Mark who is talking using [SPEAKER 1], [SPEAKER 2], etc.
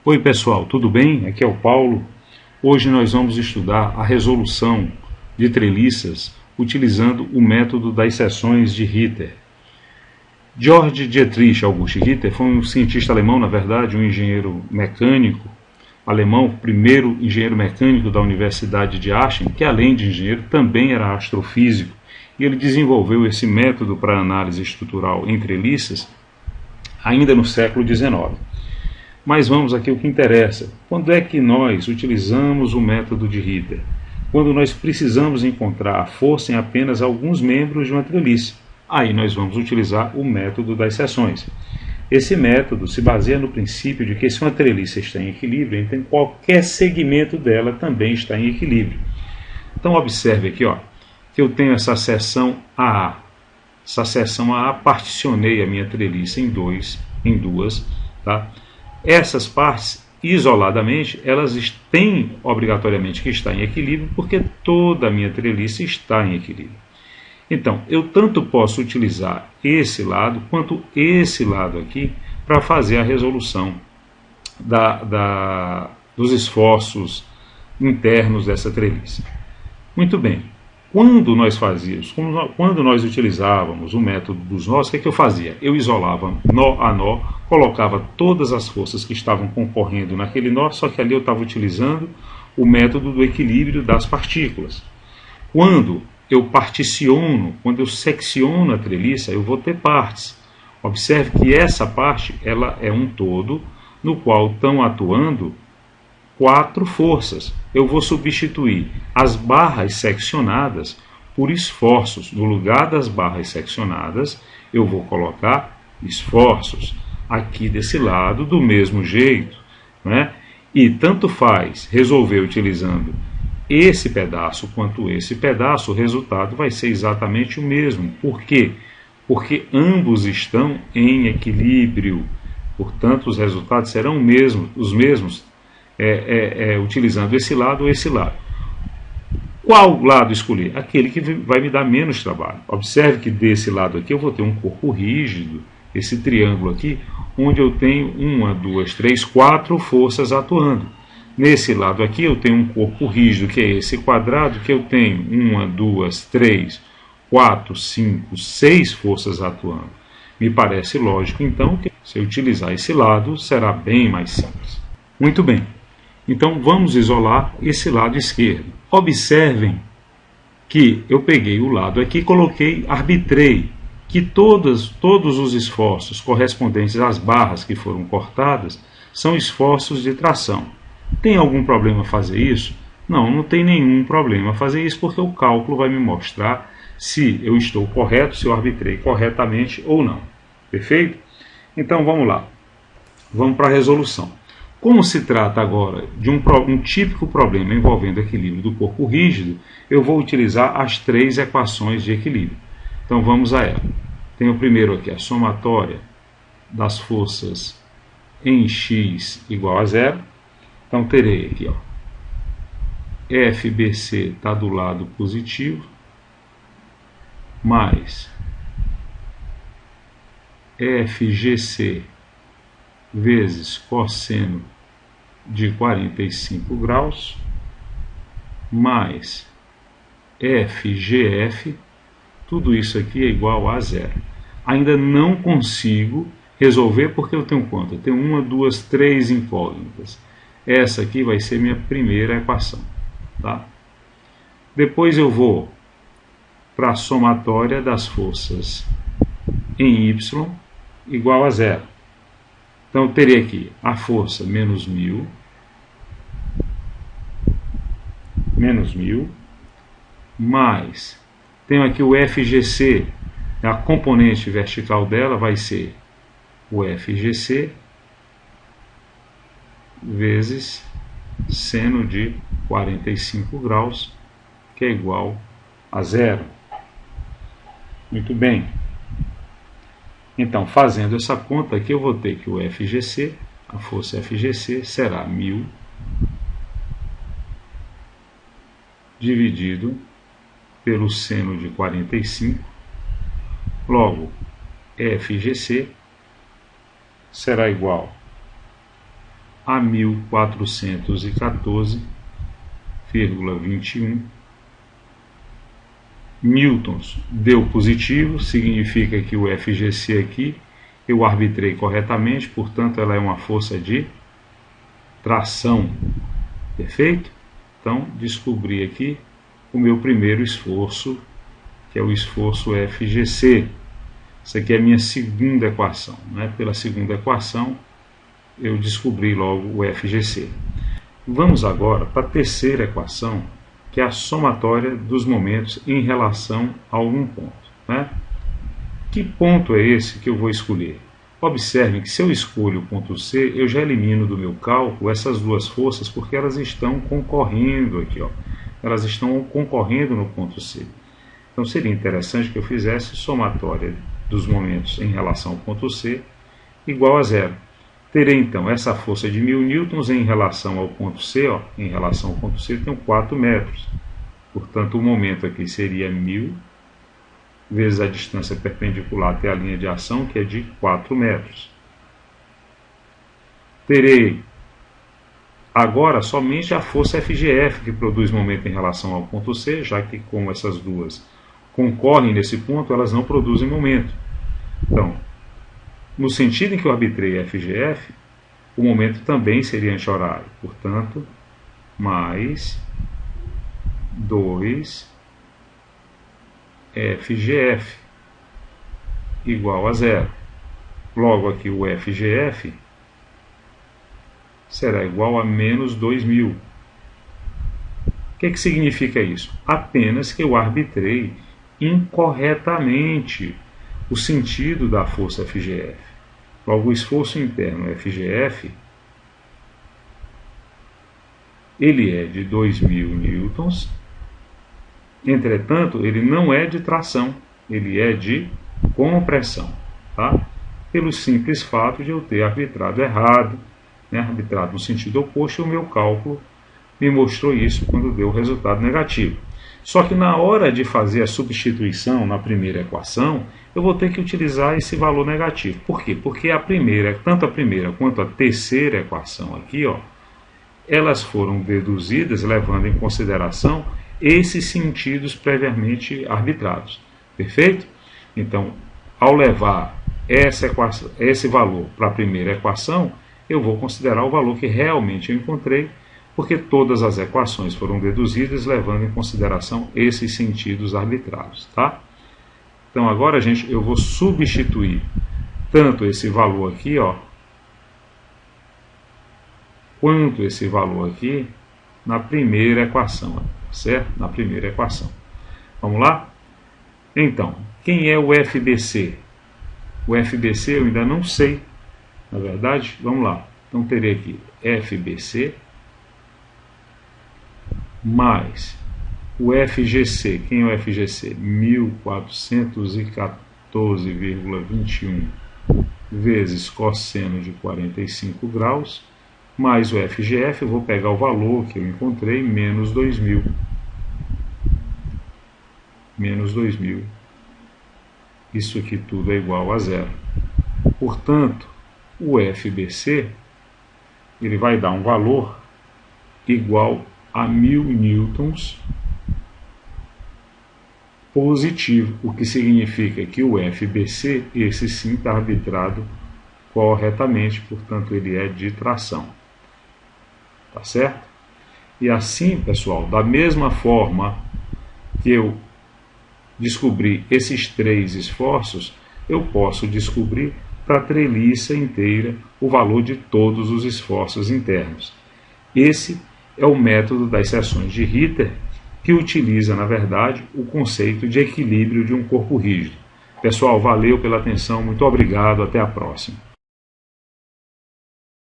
[SPEAKER 1] Oi pessoal, tudo bem? Aqui é o Paulo. Hoje nós vamos estudar a resolução de treliças utilizando o método das seções de Ritter. Georg Dietrich August Ritter foi um cientista alemão, na verdade, um engenheiro mecânico alemão, o primeiro engenheiro mecânico da Universidade de Aachen, que além de engenheiro também era astrofísico, e ele desenvolveu esse método para análise estrutural em treliças ainda no século XIX. Mas vamos aqui ao que interessa. Quando é que nós utilizamos o método de Ritter? Quando nós precisamos encontrar a força em apenas alguns membros de uma treliça. Aí nós vamos utilizar o método das seções. Esse método se baseia no princípio de que se uma treliça está em equilíbrio, então qualquer segmento dela também está em equilíbrio. Então observe aqui, que eu tenho essa seção AA. Essa seção AA particionei a minha treliça em duas, tá? Essas partes, isoladamente, elas têm obrigatoriamente que estar em equilíbrio, porque toda a minha treliça está em equilíbrio. Então, eu tanto posso utilizar esse lado, quanto esse lado aqui, para fazer a resolução dos esforços internos dessa treliça. Muito bem. Quando nós utilizávamos o método dos nós, o que eu fazia? Eu isolava nó a nó, colocava todas as forças que estavam concorrendo naquele nó, só que ali eu estava utilizando o método do equilíbrio das partículas. Quando eu particiono, quando eu secciono a treliça, eu vou ter partes. Observe que essa parte ela é um todo no qual estão atuando 4 forças. Eu vou substituir as barras seccionadas por esforços. No lugar das barras seccionadas, eu vou colocar esforços. Aqui desse lado, do mesmo jeito, né? E tanto faz resolver utilizando esse pedaço quanto esse pedaço, o resultado vai ser exatamente o mesmo. Por quê? Porque ambos estão em equilíbrio. Portanto, os resultados serão os mesmos, utilizando esse lado ou esse lado. Qual lado escolher? Aquele que vai me dar menos trabalho. Observe que desse lado aqui eu vou ter um corpo rígido, esse triângulo aqui, onde eu tenho 1, 2, 3, 4 forças atuando. Nesse lado aqui eu tenho um corpo rígido, que é esse quadrado, que eu tenho 1, 2, 3, 4, 5, 6 forças atuando. Me parece lógico, então, que se eu utilizar esse lado, será bem mais simples. Muito bem. Então vamos isolar esse lado esquerdo. Observem que eu peguei o lado aqui e arbitrei que todos os esforços correspondentes às barras que foram cortadas são esforços de tração. Tem algum problema fazer isso? Não tem nenhum problema fazer isso, porque o cálculo vai me mostrar se eu estou correto, se eu arbitrei corretamente ou não. Perfeito? Então vamos lá. Vamos para a resolução. Como se trata agora de um típico problema envolvendo o equilíbrio do corpo rígido, eu vou utilizar as 3 equações de equilíbrio. Então vamos a ela. Tenho primeiro aqui a somatória das forças em x igual a 0. Então terei aqui, FBC está do lado positivo, mais FGC vezes cosseno de 45 graus, mais FGF, tudo isso aqui é igual a 0. Ainda não consigo resolver porque eu tenho quanto? Eu tenho 1, 2, 3 incógnitas. Essa aqui vai ser minha primeira equação. Tá? Depois eu vou para a somatória das forças em y igual a 0. Então eu teria aqui a força menos 1000, mais, tenho aqui o FGC, a componente vertical dela vai ser o FGC vezes seno de 45 graus, que é igual a 0. Muito bem. Então, fazendo essa conta aqui, eu vou ter que o FGC, a força FGC, será 1000 dividido pelo seno de 45. Logo, FGC será igual a 1414,21 newtons. Deu positivo, significa que o FGC aqui eu arbitrei corretamente, portanto ela é uma força de tração. Perfeito? Então descobri aqui o meu primeiro esforço, que é o esforço FGC. Essa aqui é a minha segunda equação, né? Pela segunda equação eu descobri logo o FGC. Vamos agora para a terceira equação, que é a somatória dos momentos em relação a algum ponto, né? Que ponto é esse que eu vou escolher? Observem que se eu escolho o ponto C, eu já elimino do meu cálculo essas duas forças, porque elas estão concorrendo aqui, ó. Elas estão concorrendo no ponto C. Então seria interessante que eu fizesse somatória dos momentos em relação ao ponto C igual a zero. Terei então essa força de 1000 newtons em relação ao ponto C, ó. Em relação ao ponto C eu tenho 4 metros. Portanto, o momento aqui seria 1000 vezes a distância perpendicular até a linha de ação, que é de 4 metros. Terei agora somente a força FGF que produz momento em relação ao ponto C, já que como essas duas concorrem nesse ponto, elas não produzem momento. Então, no sentido em que eu arbitrei FGF, o momento também seria anti-horário. Portanto, mais 2 FGF igual a zero. Logo aqui o FGF será igual a menos 2000. O que significa isso? Apenas que eu arbitrei incorretamente o sentido da força FGF. Logo, o esforço interno FGF ele é de 2000 newtons. Entretanto, ele não é de tração, ele é de compressão, tá? Pelo simples fato de eu ter arbitrado errado, né? Arbitrado no sentido oposto, e o meu cálculo me mostrou isso quando deu o resultado negativo. Só que na hora de fazer a substituição na primeira equação, eu vou ter que utilizar esse valor negativo. Por quê? Porque tanto a primeira quanto a terceira equação aqui, ó, elas foram deduzidas levando em consideração esses sentidos previamente arbitrados. Perfeito? Então, ao levar esse valor para a primeira equação, eu vou considerar o valor que realmente eu encontrei, porque todas as equações foram deduzidas levando em consideração esses sentidos arbitrados, tá? Então agora, gente, eu vou substituir tanto esse valor aqui, ó, quanto esse valor aqui na primeira equação, certo? Na primeira equação. Vamos lá? Então, quem é o FBC? O FBC eu ainda não sei, na verdade. Vamos lá. Então terei aqui FBC mais o FGC. Quem é o FGC? 1414,21 vezes cosseno de 45 graus, mais o FGF, eu vou pegar o valor que eu encontrei, menos 2000. Menos 2000. Isso aqui tudo é igual a zero. Portanto, o FBC ele vai dar um valor igual a 1000 newtons positivo, o que significa que o FBC, esse sim está arbitrado corretamente, portanto ele é de tração. Tá certo? E assim, pessoal, da mesma forma que eu descobri esses 3 esforços, eu posso descobrir para a treliça inteira o valor de todos os esforços internos. Esse é o método das seções de Ritter, que utiliza, na verdade, o conceito de equilíbrio de um corpo rígido. Pessoal, valeu pela atenção, muito obrigado, até a próxima.